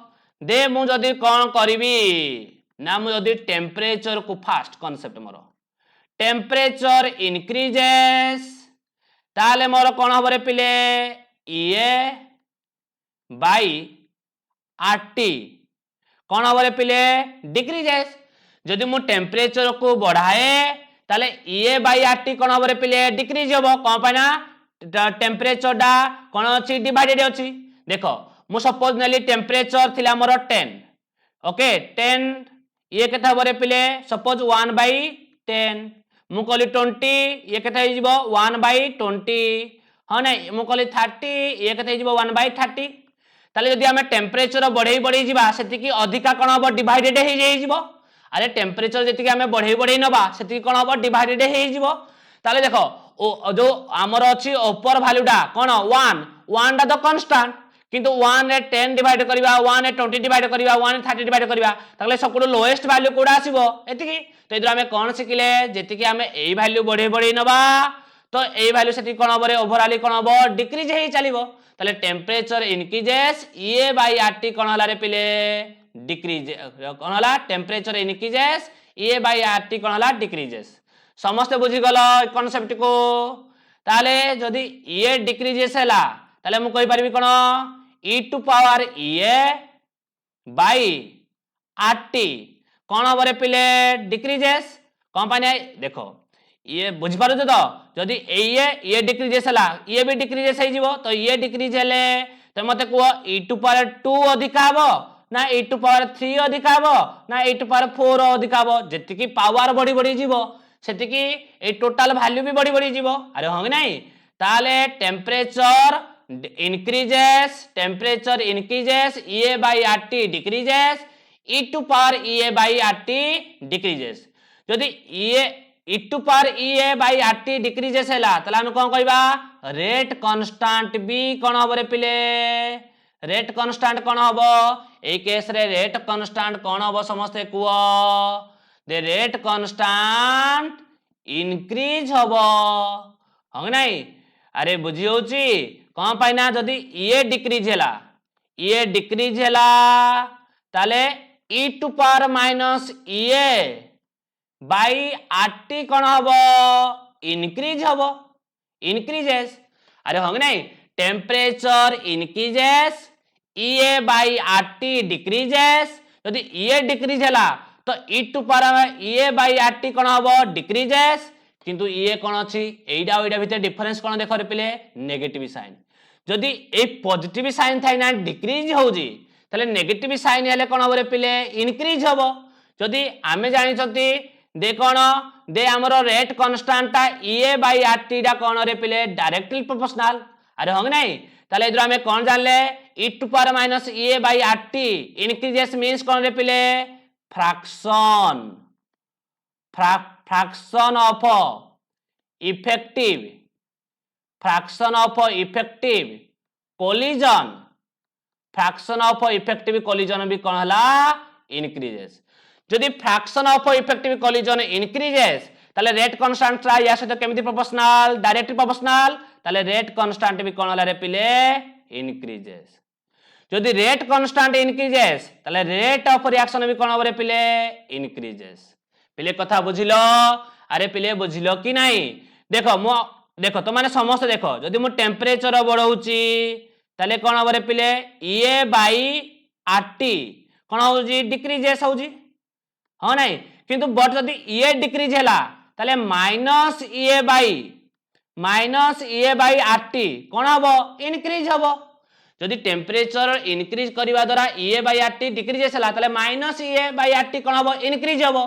दे मु जदी कोन करबी ना मु जदी टेम्परेचर को फास्ट कांसेप्ट मोर टेम्परेचर इंक्रीजेस ताले मोर कोन हबरे पिले ए बाई आरटी कौन हम पिले डिक्रीजेस जदि मु टेम्परेचर को बढ़ाए ताले ए बाई आरटी कौन हम पिले डिक्रीज हम कौन पाना टेम्परेचर डा कौन अच्छी डिवाइडेड अच्छी देखो मु सपोज नेली टेम्परेचर थिला मोर 10 ओके 10 ये केता हम पिले सपोज 1/10 मु कहली 20 ये केता हिजबो 1/20 हाँ नहीं मु कहली 30 ये केते हिजबो 1/30 ताले जदि हमें टेम्परेचर बढ़ई बढ़ई जिबा सेति की अधिका कोन हबो डिवाइडेड हे जाई जिवो अरे टेम्परेचर जति की हमें बढ़ई बढ़ई नबा सेति कोन हबो डिवाइडेड हे जिवो ताले देखो ओ जो हमर अछि ऊपर वैल्यूडा कोन 1 डा द कांस्टेंट किंतु 1 रे 10 डिवाइड करबा 1 रे 20 डिवाइड करबा 1 रे 30 डिवाइड करबा ताले सबको लोएस्ट वैल्यू कोडा आसीबो एतिकी तो इधर हमें कोन सिखिले जति की हमें एई वैल्यू बढ़ई बढ़ई नबा तो ए वैल्यू सेठी कोन हबो रे ओवरऑल कोन हबो डिक्रीज हे चलिबो ताले temperature increases A by RT कोन हला रे पिले डिक्रीज कोन हला temperature increases A by RT कोन हला डिक्रीजेस समस्त बुझी गलो कांसेप्ट को ताले जदी ए डिक्रीजेस हला ताले मु कहि परबी कोन e to power A by RT कोन हबो रे पिले डिक्रीजेस कंपनी देखो ये बुझी पारो तो जदि ये डिक्रीजेस हला ये भी डिक्रीजेस हे जिवो तो ये डिक्रीज हेले तो मते को e टू पावर 2 अधिक हबो ना e टू पावर 3 अधिक हबो ना e टू पावर 4 अधिक हबो जति की पावर बढ़ी बढ़ी जिवो सेति की ए टोटल वैल्यू भी बढ़ी बढ़ी जिवो अरे होंगे नहीं ताले temperature increases e by rt decreases e to power e by rt decreases जदि e to power e by rt decreases हैला तला हम कोन कहबा रेट कांस्टेंट भी कोन हबो रे पिले रेट कांस्टेंट कोन हबो ए केस रे रेट कांस्टेंट कोन हबो समस्त कुओ दे रेट कांस्टेंट इंक्रीज हबो हंग नहीं अरे बुझी होची कोन पाइना जदी e डिक्रीज हैला ताले e to power minus e by RT कोन हबो इंक्रीजेस अरे होंगे नहीं temperature increases A by RT decreases यदि ए डिक्रीज हैला तो e to power A by RT कोन हबो डिक्रीजेस किंतु ए कोन अछि एइडा ओइडा भितर डिफरेंस कोन देखो रे पिले नेगेटिव साइन जदि ए पॉजिटिव साइन थाइ ना डिक्रीज होउजी तले नेगेटिव साइन हेले कोन हबो रे पिले इंक्रीज हबो जदि आमे जानिछंती दे कोन दे हमरो रेट कांस्टेंट ता ए बाय आरटी दा कोन रे पिले डायरेक्टली प्रोपोर्शनल अरे होंगे नहीं ताले इधर हमें कौन जान ले e to power minus A by RT increases means कौन रे पिले fraction fraction of effective collision fraction of effective collision भी कौन हला इंक्रीजेस जदि fraction of effective collision increases ताले रेट कांस्टेंट या सहित केमिति प्रोपोर्शनल डायरेक्टली प्रोपोर्शनल ताले रेट कांस्टेंट भी कौन हला रे पिले इंक्रीजेस जदि रेट कांस्टेंट इंक्रीजेस ताले रेट ऑफ रिएक्शन भी कौन होबरे पिले इंक्रीजेस पिले कथा बुझिलो अरे पिले बुझिलो कि नहीं देखो तो माने समस्त देखो जदि मु टेम्परेचर बढ़ाउची ताले कौन होबरे पिले ए बाय आरटी कौन होउची डिक्रीजेस होउची हाँ नहीं किंतु बट जदि ए डिक्रीज हैला ताले माइनस ए बाय आरटी कौन हबो इनक्रीज हबो जदि टेम्परेचर इनक्रीज करबा द्वारा ए बाय आरटी डिक्रीज हैला ताले माइनस ए बाय आरटी कौन हबो इनक्रीज हबो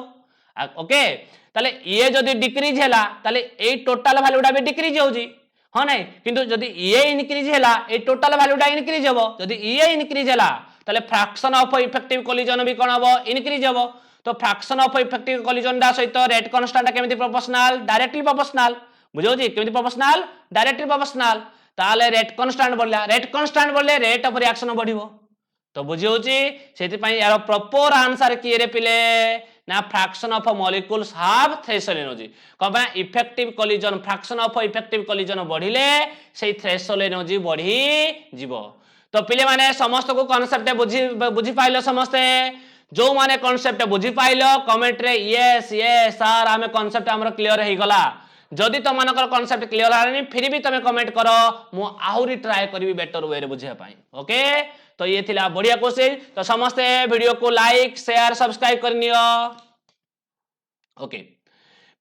ओके ताले ए जदि डिक्रीज हैला ताले ए टोटल वैल्यूटा भी डिक्रीज होउची हाँ नहीं किंतु जदि ए इनक्रीज हैला ए टोटल वैल्यूटा इनक्रीज हबो जदि ए इनक्रीज हैला ताले फ्रैक्शन ऑफ इफेक्टिव कोलिजन भी कौन हबो इनक्रीज हबो तो फ्रैक्शन ऑफ इफेक्टिव कोलिजन दा सहित रेट कांस्टेंट केमिति प्रोपोर्शनल डायरेक्टली प्रोपोर्शनल बुझो जी केमिति प्रोपोर्शनल डायरेक्टली प्रोपोर्शनल ताले रेट कांस्टेंट बढ़ले रेट ऑफ रिएक्शन बढ़िबो तो बुझियो जी सेति पई यार प्रॉपर आंसर की रे पिले ना fraction of molecules have threshold energy कबा effective collision fraction of effective collision बढ़िले सेही थ्रेशोल्ड एनर्जी बढ़ी जीवो तो पिले माने समस्त को कांसेप्ट बुझी पाइलो समस्ते जो माने कांसेप्ट बुझी पाइलो कमेंट रे यस यस सर आमे कांसेप्ट हमर क्लियर हे गला जदि तुम मानकर कांसेप्ट क्लियर आनी फिर भी तुम कमेंट करो मु आहुरी ट्राई करबी बेटर वे रे बुझिया पाई ओके तो ये थिला बढ़िया क्वेश्चन तो समस्त वीडियो को लाइक शेयर सब्सक्राइब करनियो ओके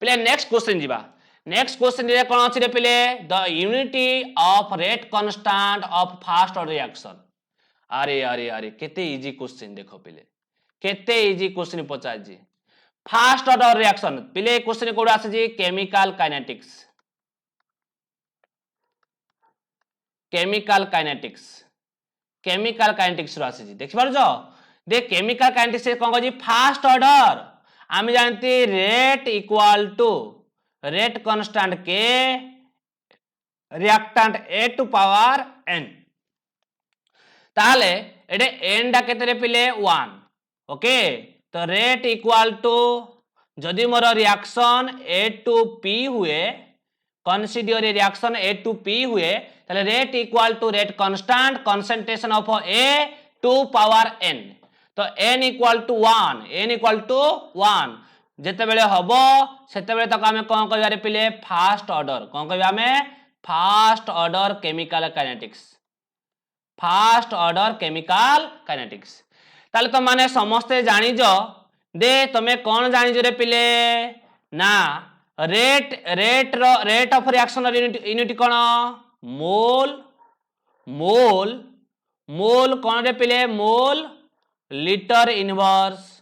पिले नेक्स्ट क्वेश्चन जीवा नेक्स्ट क्वेश्चन रे कोन अछि रे पिले the unity of rate constant of fast order reaction अरे अरे अरे केते इजी क्वेश्चन देखो पिले केते इजी क्वेश्चन पचार जी फास्ट ऑर्डर रिएक्शन पिले क्वेश्चन कोड आसे जी केमिकल काइनेटिक्स रो आसे जी देख पारजो दे केमिकल काइनेटिक्स कोन को जी फास्ट ऑर्डर हम जानते rate equal to rate constant के reactant A to power n ताले एडे n डा केते रे पिले 1 ओके तो रेट इक्वल टू जदि मोर रिएक्शन ए टू पी हुए consider reaction A to P हुए ताले rate equal to rate constant concentration of A to power n तो n इक्वल टू 1 जेते बेले हबो सेते बेले तक हमें कोन कहबा रे पिले फास्ट ऑर्डर कोन कहबा हमें फास्ट ऑर्डर केमिकल काइनेटिक्स ताले तो माने समस्ते जानि जो दे तमे कोन जानि जो रे पिले ना रेट ऑफ रिएक्शन यूनिट कोन मोल कोन रे पिले मोल लीटर इनवर्स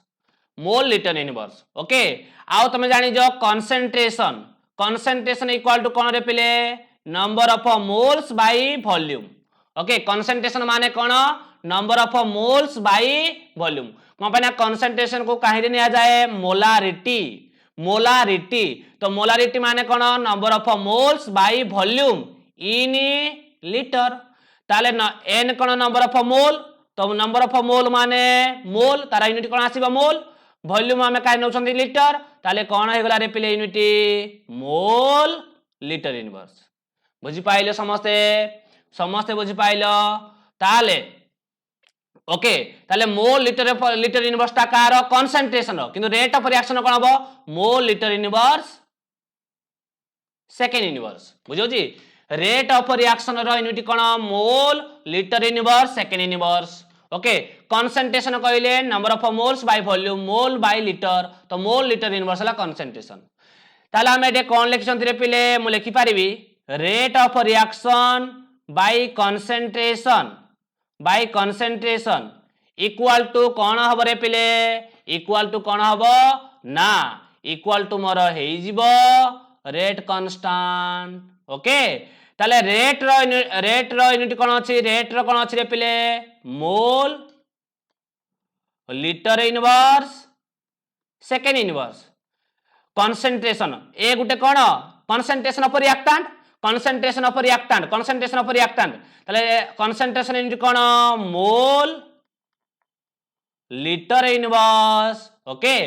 ओके आउ तमे जानि जो कंसंट्रेशन इक्वल टू कोन रे पिले number of moles by volume okay concentration माने कोन number of moles by volume कंपनी कंसंट्रेशन को काहे रे निया जाए मोलारिटी तो मोलारिटी माने कोन number of moles by volume in litre ताले n कोन नंबर ऑफ मोल तो नंबर ऑफ मोल माने मोल तारा यूनिट कोन आसीबा मोल वॉल्यूम हमें काहे नउछंती लीटर ताले कोन हे गला रे पिले यूनिट मोल लीटर इनवर्स बुझी पाइलो समस्ते बुझी पाइलो ताले ओके ताले मोल लीटर इनवर्स ता कार कंसंट्रेशन किंतु रेट ऑफ रिएक्शन कोन हबो mole litre inverse second inverse बुझो जी रेट ऑफ रिएक्शन रो यूनिट कोन mole litre inverse second inverse okay concentration कहले number of moles by volume mole by litre तो मोल लीटर इनवर्स ला कंसंट्रेशन ताले हम एडे कोन लिखछंती रे पिले मु लिखि पारिबी rate of reaction by concentration equal to कोन हबरे पिले इक्वाल टू कौन हम ना इक्वाल टू मोर हो रेट कांस्टेंट ओके ताले रेट रो यूनिट कौन अच्छी रेट रो कौन अच्छी रे पिले mole litre inverse second inverse concentration ए गुटे कौन कंसंट्रेशन ऑफ रिएक्टेंट ताले कंसंट्रेशन यूनिट कौन मोल लिटर इनवर्स ओके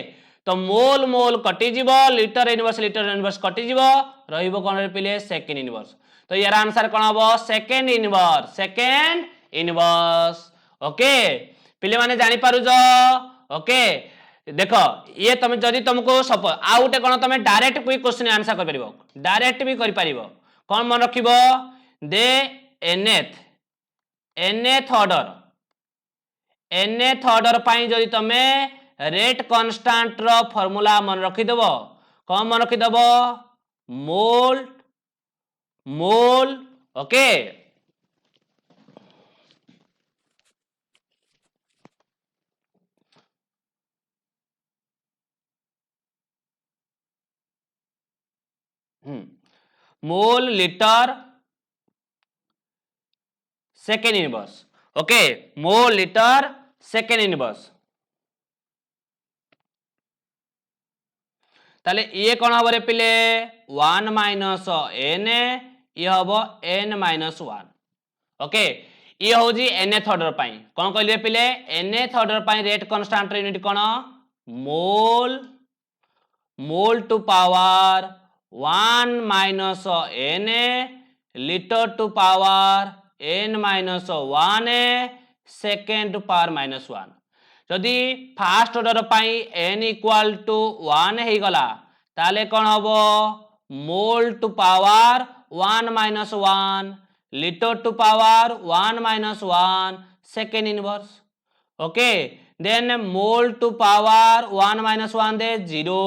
तो मोल मोल कटि जीवो लिटर इनवर्स कटि जीवो रहिबो कोन रे पिले सेकेंड इनवर्स तो यार आंसर कोन हबो सेकेंड इनवर्स ओके पिले माने जानि पारु जो ओके देखो ये तुम जदि तुमको सपोज आ उटे कोन तुम डायरेक्ट कोई क्वेश्चन आंसर कर परिबो डायरेक्ट भी कर परिबो कोन मन रखिबो दे nth ऑर्डर पाई जदि तमे रेट कांस्टेंट रो फार्मूला मन रखि देबो कोन मन रखि देबो mole okay mole litre second inverse okay mole litre second inverse ताले ये कौन हम रे पिले 1 माइनस n ये हम n माइनस 1 ओके ये हूँ nth ऑर्डर पाई कौन कहले पिले nth ऑर्डर पाई रेट कांस्टेंट यूनिट कौन mole to power 1 minus n litre to power n minus 1 second to power minus 1 जदि फास्ट ऑर्डर पाई n इक्वल टू 1 हे गला ताले कोन हबो mole to power 1 minus 1 litre to power 1 minus 1 second inverse okay then mole to power 1 minus 1 दे 0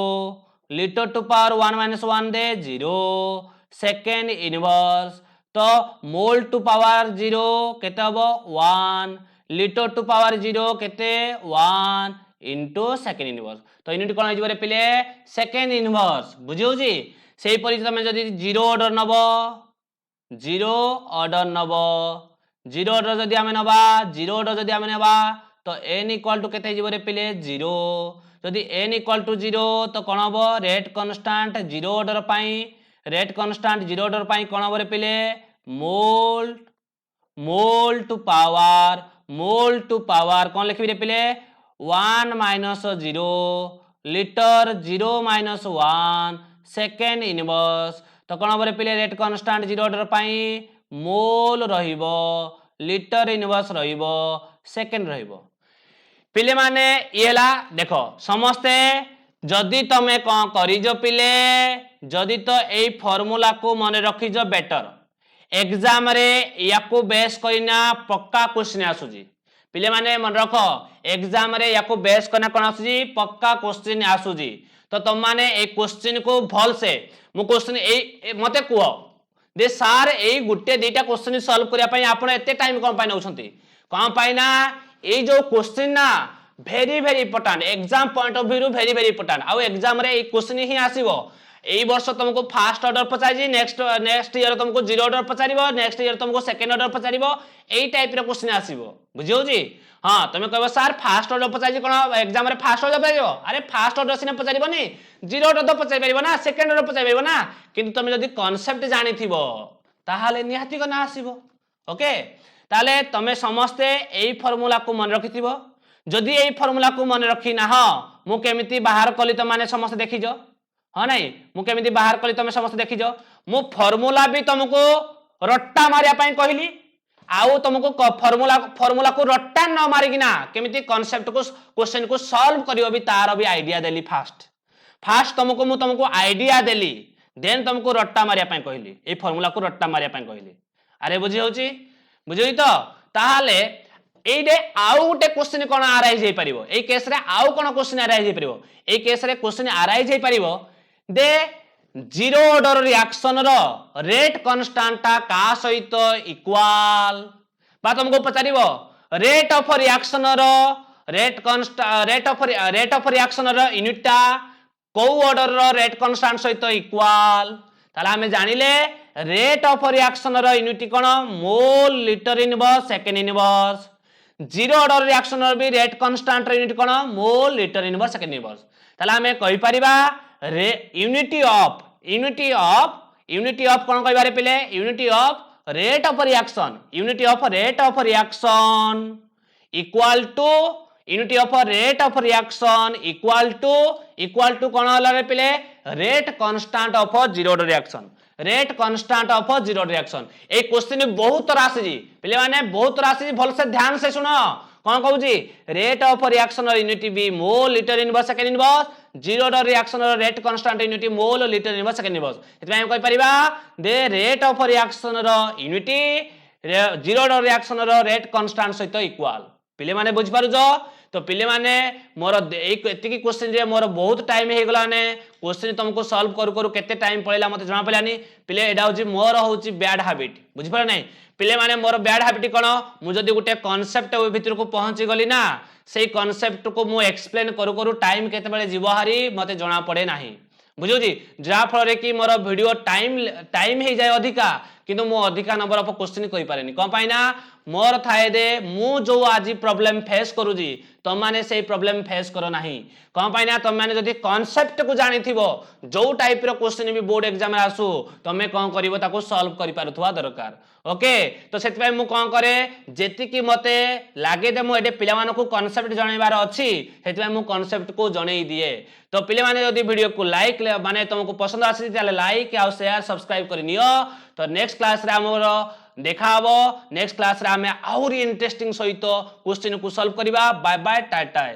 litre to power 1 minus 1 दे 0 second inverse तो मोल टू पावर 0 केते हबो 1 लिटर टू पावर 0 केते 1 इनटू सेकेंड इनवर्स तो यूनिट कोन हो पिले second inverse बुझियो जी सेही परि तमे जदी 0 ऑर्डर नबो 0 ऑर्डर जदी हमें नबा 0 ऑर्डर जदी हमें नबा तो n इक्वल टू केते जीवो रे पिले 0 जदी n इक्वल टू 0 तो कोन हबो रेट कांस्टेंट 0 ऑर्डर पाई रेट कांस्टेंट 0 ऑर्डर पाई कोन हबो रे पिले मोल टू पावर कौन लिखबी रे पिले 1 minus 0 litre 0 minus 1 second inverse तो कौन हम पिले रेट कांस्टेंट 0 ऑर्डर पाई मोल रहिबो लिटर इनवर्स रहिबो सेकेंड रहिबो पिले माने येला देखो समस्ते जदि तमे कौन करिजो पिले जदि तो एई फार्मूला को मन रखिजो बेटर एग्जाम रे याकू बेस करिना पक्का क्वेश्चन आसुजी पिले माने मन रखो एग्जाम रे याकू बेस करना कोन आसुजी पक्का क्वेश्चन आसुजी तो तुम माने ए क्वेश्चन को भल से मु क्वेश्चन ए मते कुओ दे सार ए गुटे दुटा क्वेश्चन सॉल्व करिया पई आपण एते टाइम कोन पाई नउछंती कोन पाई ना ए जो क्वेश्चन ना very very important exam point of view रू वेरी वेरी इंपोर्टेंट आ एग्जाम रे ए क्वेश्चन ही आसीबो एई वर्ष तुमको फास्ट ऑर्डर पचारी नेक्स्ट ईयर तुमको 0 ऑर्डर पचारिबो नेक्स्ट ईयर तुमको सेकंड ऑर्डर पचारिबो एई टाइप रो क्वेश्चन आसीबो बुझियो जी हां तुम कहबो सर फास्ट ऑर्डर पचारी कोन एग्जाम रे फास्ट ऑर्डर पचारिबो अरे फास्ट ऑर्डर सिने पचारिबोनी 0 ऑर्डर तो पचारि परिबो ना सेकंड ऑर्डर पचारि परिबो ना किंतु तुम जदी कांसेप्ट जानि थिबो ताहाले निहाती को ना आसीबो ओके ताले तमे समस्ते एई फार्मूला को मन रखिथिबो जदी एई फार्मूला को मन रखी ना हां मु केमिति बाहर कली त माने समस्त देखिजो हाँ नहीं मु केमिति बाहर कली तमे समस्त देखिजो मु फार्मूला भी तुमको रट्टा मारिया पई कहली आउ तुमको फार्मूला को रट्टा न मारिकिना केमिति कांसेप्ट को क्वेश्चन को सॉल्व करियो भी तार भी आईडिया देली फास्ट तुमको आईडिया देली देन तुमको रट्टा मारिया पई कहली ए फार्मूला को रट्टा मारिया पई कहली अरे बुझी होची बुझी तो ताहाले एइडे आउ गोटे क्वेश्चन कोन आराइज हे परिबो ए केस रे आउ कोन क्वेश्चन आराइज हे परिबो ए केस रे क्वेश्चन आराइज हे परिबो दे 0 ऑर्डर रिएक्शन रो रेट कांस्टेंट का सहित इक्वल बा तुमको पचारिबो रेट ऑफ रिएक्शन रो रेट ऑफ रिएक्शन रो यूनिटा को ऑर्डर रो रेट कांस्टेंट सहित इक्वल ताला हमें जानिले रेट ऑफ रिएक्शन रो यूनिट कोन mole litre inverse second inverse zero order reaction रो भी रेट कांस्टेंट रो यूनिट कोन mole litre inverse second inverse ताला हमें कहि परिबा यूनिटी ऑफ कोन कहबारे पिले unity of rate of reaction equal to unity of rate of reaction equal to कोन होला रे पिले rate constant of zero order reaction rate constant of zero order reaction ए क्वेश्चन बहुत राशि जी पिले माने बहुत राशि भल से ध्यान से सुनो कौन कहू जी rate of reaction unit be mole litre inverse second inverse zero order reaction rate constant unit mole litre inverse second inverse एतमे हम कहि परिबा दे rate of reaction unit zero order reaction rate constant सहित इक्वल पिले माने बुझ पारुजो तो पिले माने मोर एतिकी क्वेश्चन रे मोर बहुत टाइम हे गला ने क्वेश्चन तुमको सॉल्व करू करू केते टाइम पळेला मते जणा पळानी पिले एडा होची मोर होची बैड हैबिट बुझ पार नै पिले माने मोर बैड हैबिट कोन मु जदी गुटे कांसेप्ट भीतर को पहुंची गली ना सेही कांसेप्ट को मु एक्सप्लेन करू करू टाइम केते बेले जीव हारी मते जणा पड़े नाही बुझो जी जा फल कि मोर वीडियो टाइम हे जाय अधिका किंतु मु अधिका नंबर ऑफ क्वेश्चन कहि पारेनी कोन पाइना मोर थाए दे मु जो आज प्रॉब्लम फेस करू जी तुम माने से प्रॉब्लम फेस करो नाही कोन पाइना तुम माने जदी कांसेप्ट को जानि थिबो जो टाइप रो क्वेश्चन भी बोर्ड एग्जाम आसु तमे कोन करिवो ताको सॉल्व करि पारुथवा दरकार ओके तो सेति पय मु कोन करे जेति कि मते लागे दे मु एडे पिला मानको को कांसेप्ट जणैबार अछि सेति पय मु कांसेप्ट को जणै दिए तो पिले माने जदी वीडियो को लाइक माने तुमको पसंद आसी ताले लाइक आ शेयर सब्सक्राइब करि नियो तो नेक्स्ट क्लास रे हमर देखा हबो नेक्स्ट क्लास रे हमें आउरी इंटरेस्टिंग सहित क्वेश्चन को सॉल्व करिबा बाय बाय टाटा।